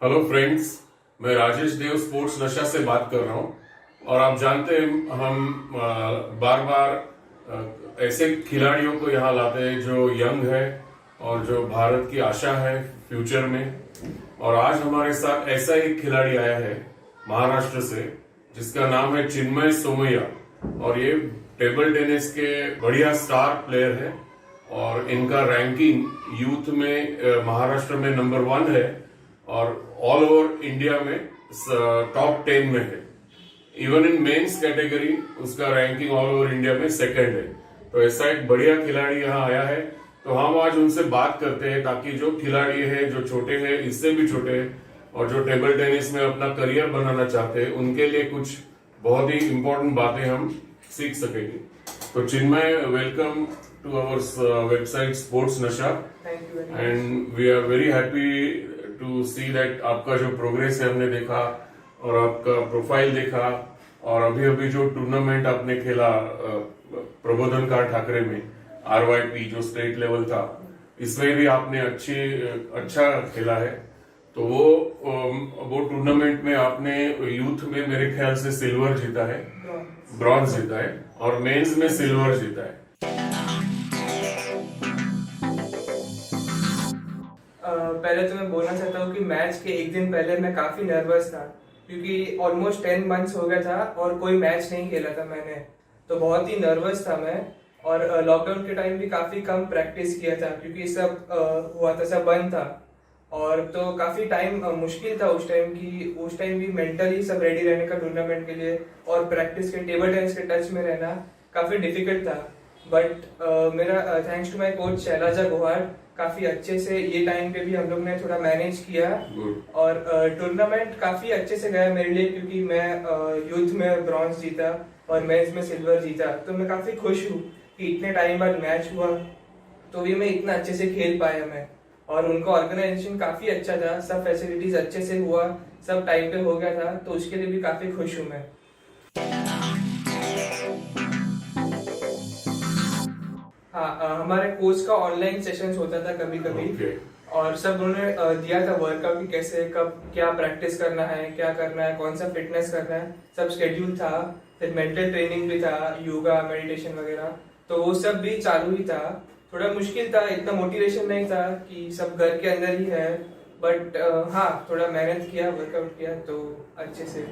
Hello friends, मैं राजेश देव sports नशा से बात कर रहा हूं। और आप जानते हैं हम बार बार ऐसे खिलाड़ियों को यहाँ लाते हैं जो यंग है और जो भारत की आशा है फ्यूचर में। और आज हमारे साथ ऐसा एक खिलाड़ी आया है महाराष्ट्र से जिसका नाम है चिन्मय सोमैया। और ये टेबल टेनिस के बढ़िया स्टार प्लेयर है और इनका रैंकिंग यूथ में महाराष्ट्र में नंबर 1 है और ऑल ओवर इंडिया में टॉप 10 में है। इवन इन मेंस कैटेगरी उसका रैंकिंग ऑल ओवर इंडिया में सेकंड है। तो ऐसा एक बढ़िया खिलाड़ी यहाँ आया है, तो हम आज उनसे बात करते हैं ताकि जो खिलाड़ी है जो छोटे हैं, इससे भी छोटे हैं और जो टेबल टेनिस में अपना करियर बनाना चाहते हैं, उनके लिए कुछ बहुत ही इंपॉर्टेंट बातें हम सीख सकेंगे। तो Chinmay, welcome to our website sports Nasha. And we are very happy to see that आपका जो प्रोग्रेस है हमने देखा और आपका प्रोफाइल देखा। और अभी अभी जो टूर्नामेंट आपने खेला प्रबोधन कार ठाकरे में RYP जो स्टेट लेवल था, इसमें भी आपने अच्छा खेला है। तो वो टूर्नामेंट में आपने यूथ में मेरे ख्याल से सिल्वर जीता है, ब्रॉन्ज जीता है और मेंस में सिल्वर जीता है। पहले तो मैं बोलना चाहता हूँ कि मैच के एक दिन पहले मैं काफी नर्वस था क्योंकि ऑलमोस्ट 10 मंथ्स हो गया था और कोई मैच नहीं खेला था मैंने। तो बहुत ही नर्वस था मैं। और लॉकडाउन के टाइम भी काफी कम प्रैक्टिस किया था क्योंकि सब हुआ था, सब बंद था। और तो काफी टाइम मुश्किल था उस टाइम भी मेंटली सब रेडी रहने का टूर्नामेंट के लिए और प्रैक्टिस के टेबल टेनिस के टच में रहना काफी डिफिकल्ट था। बट मेरा thanks to my coach Shailaja गोहार, काफी अच्छे से ये टाइम पे भी हम लोग ने थोड़ा मैनेज किया और टूर्नामेंट काफी अच्छे से गया मेरे लिए क्योंकि मैं यूथ में ब्रॉन्ज जीता और मेंस में सिल्वर जीता। तो मैं काफी खुश हूँ कि इतने टाइम बाद मैच हुआ तो भी मैं इतना अच्छे से खेल पाया मैं। और उनका ऑर्गेनाइजेशन काफी अच्छा था, सब फैसिलिटीज अच्छे से हुआ, सब टाइम पे हो गया था, तो उसके लिए भी काफी खुश हूँ मैं। हाँ, हमारे कोच का ऑनलाइन सेशंस होता था कभी कभी और सब उन्होंने दिया था वर्कआउट की कैसे कब क्या प्रैक्टिस करना है, क्या करना है, कौन सा फिटनेस करना है, सब शेड्यूल था। फिर मेंटल ट्रेनिंग भी था, योगा मेडिटेशन वगैरह, तो वो सब भी चालू ही था। थोड़ा मुश्किल था, इतना मोटिवेशन नहीं था कि सब घर के अंदर ही है। बट हाँ, थोड़ा मेहनत किया, वर्कआउट किया तो अच्छे से।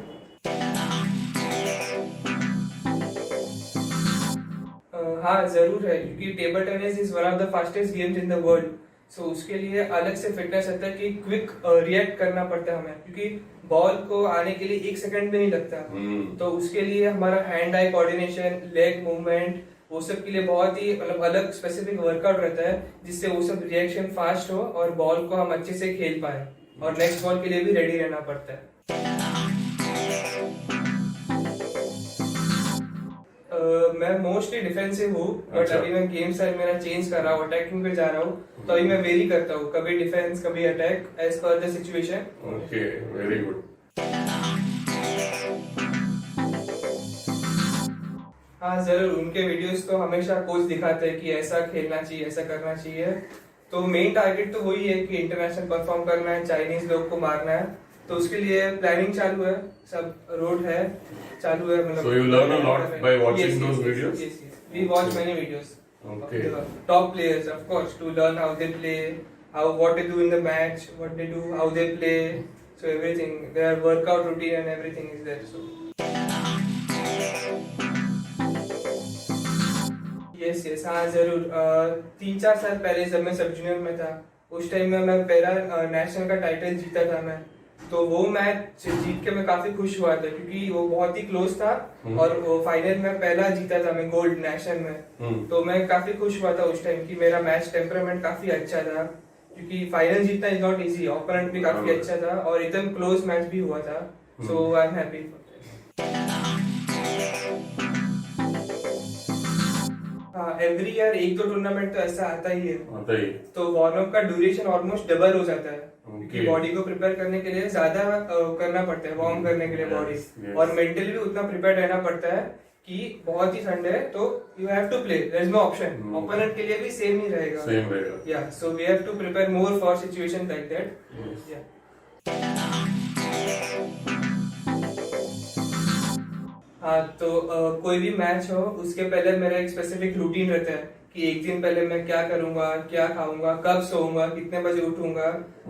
हाँ जरूर है क्योंकि table tennis is one of the fastest games in the world. So उसके लिए अलग से फिटनेस रहता है कि क्विक रिएक्ट करना पड़ता है हमें, क्योंकि बॉल को आने के लिए 1 सेकंड भी नहीं लगता। तो उसके लिए हमारा hand eye coordination, leg movement, वो सब के लिए बहुत ही मतलब अलग स्पेसिफिक वर्कआउट रहता है जिससे वो सब रिएक्शन फास्ट हो और बॉल को हम अच्छे से खेल पाए। और नेक्स्ट बॉल के लिए भी रेडी रहना पड़ता है। मैं मोस्टली डिफेंसिव हूँ, बट अभी मैं गेम स्टाइल मेरा चेंज कर रहा हूँ, अटैकिंग पे जा रहा हूँ। तो अभी मैं वेरी करता हूँ, कभी डिफेंस कभी attack, as per the situation. Okay, very good. हाँ जरूर, उनके वीडियोस तो हमेशा कोच दिखाते हैं कि ऐसा खेलना चाहिए, ऐसा करना चाहिए। तो मेन टारगेट तो वही है कि इंटरनेशनल परफॉर्म करना है, चाइनीज लोग को मारना है। तो उसके लिए प्लानिंग चालू है, सब रोड है चालू है। मतलब So you learn a lot by watching those videos? Yes. We watch many videos. Okay. Of the top players, of course, to learn how they play, what they do in the match, what they do, how they play. So everything, their workout routine and everything is there. So yes, हाँ जरूर। 3-4 साल पहले जब मैं सब junior में था, उस टाइम में मैं पहला नेशनल का टाइटल जीता था मैं। तो वो मैच जीत के मैं काफी खुश हुआ था क्योंकि वो बहुत ही क्लोज था और वो फाइनल में पहला जीता था मैं गोल्ड नेशनल में। तो मैं काफी खुश हुआ था उस टाइम कि मेरा मैच टेम्परामेंट काफी अच्छा था क्योंकि फाइनल जीतना इज नॉट इजी, ओपोनेंट भी काफी अच्छा था और एकदम क्लोज मैच भी हुआ था। सो आई एम हैप्पी। हाँ, एवरी ईयर 1-2 टूर्नामेंट तो ऐसा आता ही है। तो वार्म अप का ड्यूरेशन ऑलमोस्ट डबल हो जाता है क्योंकि बॉडी को प्रिपेयर करने के लिए ज्यादा करना पड़ता है, वार्म करने के लिए बॉडी। और मेंटली भी उतना प्रिपेयर रहना पड़ता है कि बहुत ही ठंड है तो you have to play, there is no option. Opponent के लिए भी सेम ही रहेगा। सेम रहेगा। Yeah so we have to prepare more for situation like that. हाँ तो कोई भी मैच हो उसके पहले मेरा एक स्पेसिफिक रूटीन रहता है कि एक दिन पहले मैं क्या करूंगा, क्या खाऊंगा, कब सोऊंगा, कितने बजे उठूंगा।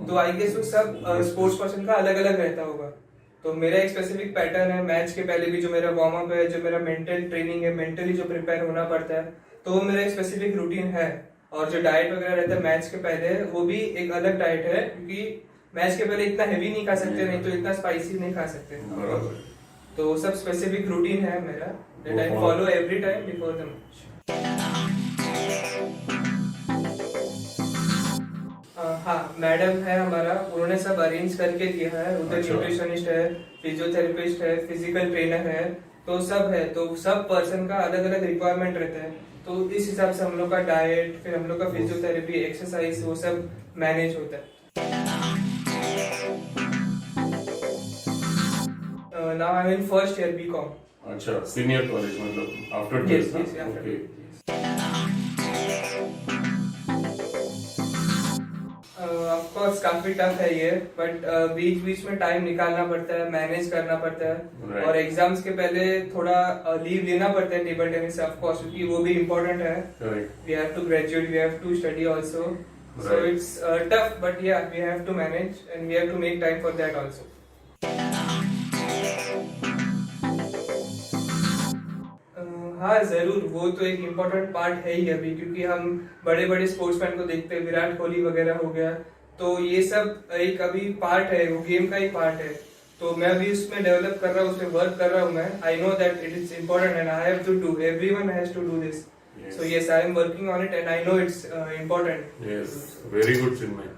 तो आई गेस वो सब स्पोर्ट्स पर्सन का अलग अलग रहता होगा। तो मेरा एक स्पेसिफिक पैटर्न है मैच के पहले भी, जो मेरा वार्म अप है, जो मेरा मेंटल ट्रेनिंग है, मेंटली जो प्रिपेयर होना पड़ता है, तो वो मेरा एक स्पेसिफिक रूटीन है। और जो डाइट वगैरह रहता है मैच के पहले, वो भी एक अलग डाइट है, क्योंकि मैच के पहले इतना हेवी नहीं खा सकते, नहीं तो इतना स्पाइसी नहीं खा सकते। बराबर। तो सब स्पेसिफिक रूटीन है मेरा that I follow every time before the match. हाँ, मैडम है हमारा, उन्होंने सब अरेंज करके दिया है। उधर अच्छा। न्यूट्रिशनिस्ट है, फिजियोथेरेपिस्ट है, फिजिकल ट्रेनर है, तो सब है। तो सब पर्सन का अलग अलग रिक्वायरमेंट रहता है, तो इस हिसाब से हम लोग का डाइट, फिर हम लोग का फिजियोथेरेपी, एक्सरसाइज, वो सब मैनेज होता है। Now I am in first year BCom. अच्छा, सीनियर कॉलेज मतलब after Yes, 12th, yes, after okay. 12th। Of course काफी टफ है ये, बट बीच बीच में टाइम निकालना पड़ता है, मैनेज करना पड़ता है। Right. और एग्जाम्स के पहले थोड़ा लीव लेना पड़ता है टेबल टेनिस से, ऑफ कोर्स, क्योंकि वो भी इम्पोर्टेंट है। Correct. We have to graduate, we have to study also. So Right. it's tough, but yeah, we have to manage and we have to make time for that also. हाँ जरूर, वो तो एक important part है ही अभी, क्योंकि हम बड़े बड़े स्पोर्ट्समैन को देखते हैं, विराट कोहली वगैरह हो गया, तो ये सब एक अभी पार्ट है, वो गेम का ही पार्ट है। तो मैं अभी उसमें डेवलप कर रहा हूँ, उसमें वर्क कर रहा हूँ मैं। I know that it is important and I have to do, everyone has to do this. So yes, I am working on it and I know it's important. Yes, very good Chinmay.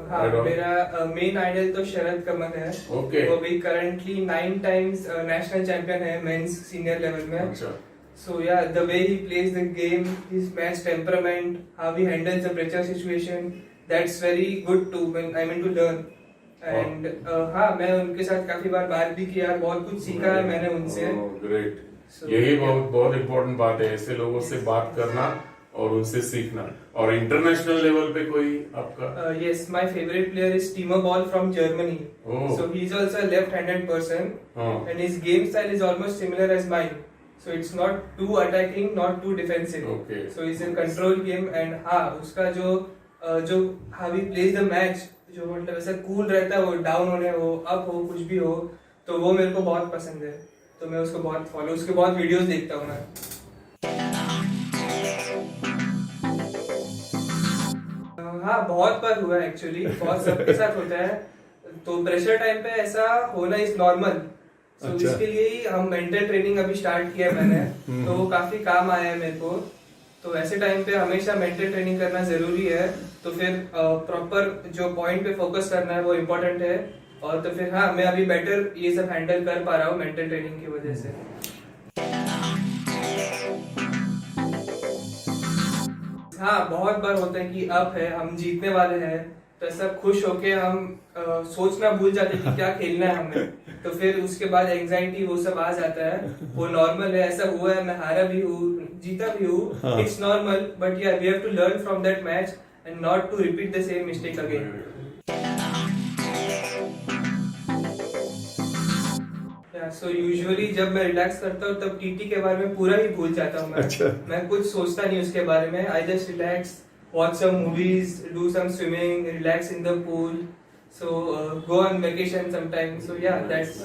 हाँ, मेरा main idol तो शरद कमल है। Okay. वो भी currently 9 times national champion है mains senior level में। अच्छा। So yeah, the way he plays the game, his match temperament, how he handles the pressure situation, that's very good to to learn. And हाँ, मैं उनके साथ काफी बात भी किया, बहुत कुछ सीखा है मैंने उनसे। ग्रेट। So, यही बहुत बहुत इम्पोर्टेंट बात है, ऐसे लोगों से बात करना और उनसे सीखना। और इंटरनेशनल लेवल पे कोई आपका? Yes, my favorite player is Timo Boll from Germany. Oh. So he's also a left-handed person, and his game style is almost similar as mine. So it's not too attacking, not too defensive. Okay. So it's a control game, and हाँ, उसका जो how he plays the match, जो मतलब ऐसा cool रहता है, वो down होने हो, up हो, कुछ भी हो, तो वो मेरे को बहुत पसंद है। तो मैं उसको बहुत फॉलो, उसके बहुत वीडियोस देखता हूँ मैं। हाँ, बहुत बार हुआ है एक्चुअली, बहुत सबके साथ होता है। तो प्रेशर टाइम पे ऐसा होना इज नॉर्मल। सो इसके लिए ही हम मेंटल ट्रेनिंग अभी स्टार्ट किया है मैंने, तो वो काफी काम आया है मेरे को। तो ऐसे टाइम पे हमेशा मेंटल ट्रेनिंग करना जरूरी है। तो फिर प्रॉपर जो पॉइंट पे फोकस करना है वो इम्पोर्टेंट है। और तो फिर हाँ, मैं अभी बेटर ये सब हैंडल कर पा रहा हूँ मेंटल ट्रेनिंग की वजह से। हाँ, बहुत बार होता है कि अप है, हम जीतने वाले हैं, तो ऐसा खुश होके हम सोचना भूल जाते हैं कि क्या खेलना है हमें। तो फिर उसके बाद एंजाइटी वो सब आ जाता है, वो नॉर्मल है। ऐसा हुआ है, मैं हारा भी हूँ, जीता भी हूँ, it's normal. But yeah we have to learn from that match and not to repeat the same mistake again. So usually जब मैं रिलैक्स करता हूँ तब टीटी के बारे में पूरा ही भूल जाता हूँ मैं। अच्छा। मैं कुछ सोचता नहीं उसके बारे में। I just relax, watch some movies, do some swimming, relax in the pool, so go on vacation sometime. So yeah that's.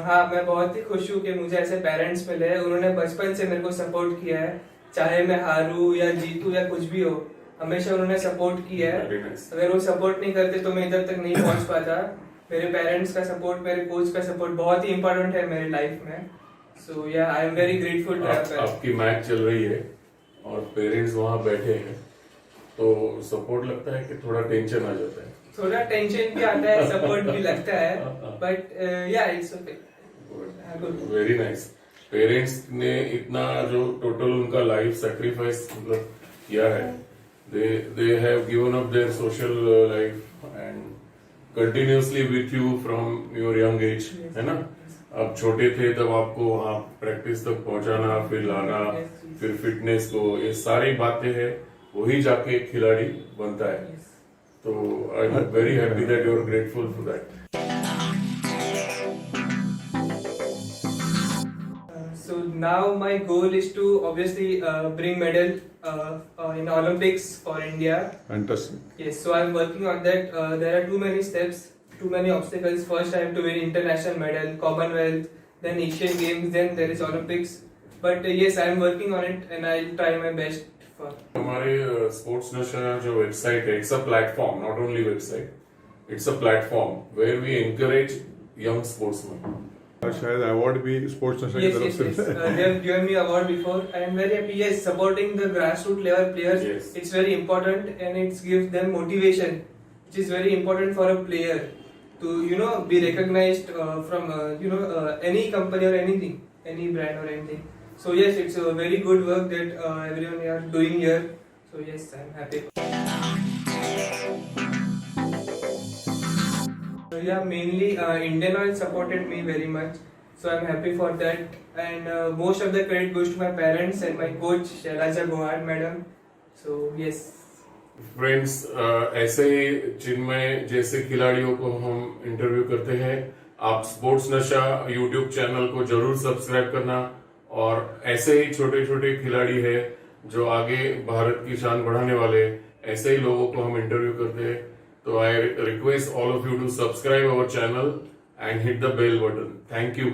हाँ, मैं बहुत ही खुश हूँ कि मुझे ऐसे पेरेंट्स मिले। उन्होंने बचपन से मेरे को सपोर्ट किया है, चाहे मैं हारूं या जीतूं या कुछ भी हो, हमेशा उन्होंने सपोर्ट किया है। अगर वो सपोर्ट नहीं करते तो मैं इधर तक नहीं पहुंच पाता। मेरे पेरेंट्स का सपोर्ट, मेरे कोच का सपोर्ट बहुत ही इंपॉर्टेंट है मेरी लाइफ में। So yeah I am very grateful to have. आपकी मैच चल रही है और पेरेंट्स वहां बैठे हैं, तो सपोर्ट लगता है कि थोड़ा टेंशन आ जाता है? थोड़ा टेंशन भी आता है, सपोर्ट भी लगता है, बट या it's okay. Very nice. Parents ने इतना जो टोटल उनका लाइफ सैक्रिफाइस मतलब किया है, they have given up their social life and continuously with you from your young age, है ना? अब छोटे थे तब आपको वहाँ प्रैक्टिस तक पहुंचाना, फिर लाना, फिर फिटनेस को, ये सारी बातें हैं वही जाके एक खिलाड़ी बनता है. तो I am very happy that you are grateful for that. So now my goal is to obviously bring medal in Olympics for India. Fantastic. Yes, so I'm working on that. There are too many steps, too many obstacles. First, I have to win international medal, Commonwealth, then Asian Games, then there is Olympics. But yes, I'm working on it and I'll try my best for. हमारे sports Nasha जो website है, it's a platform, not only website, it's a platform where we encourage young sportsman. शायद award भी sports Nasha की Yes, तरफ yes, से yes. They have given me award before. I am very happy. Yes, supporting the grassroots level players. Yes. It's very important and it gives them motivation, which is very important for a player to be recognized from any company or anything, any brand or anything. So yes, it's a very good work that everyone are doing here. So yes, I'm happy. So yeah, mainly Indian Oil supported me very much, so I'm happy for that. And most of the credit goes to my parents and my coach Shailaja Gohad madam. So yes. Friends, ऐसे ही जिनमें जैसे खिलाड़ियों को हम interview करते हैं, आप sports नशा यूट्यूब चैनल को जरूर सब्सक्राइब करना. और ऐसे ही छोटे छोटे खिलाड़ी है जो आगे भारत की शान बढ़ाने वाले, ऐसे ही लोगों को हम इंटरव्यू करते हैं. तो I request all of you to subscribe our channel and hit the bell button. Thank you.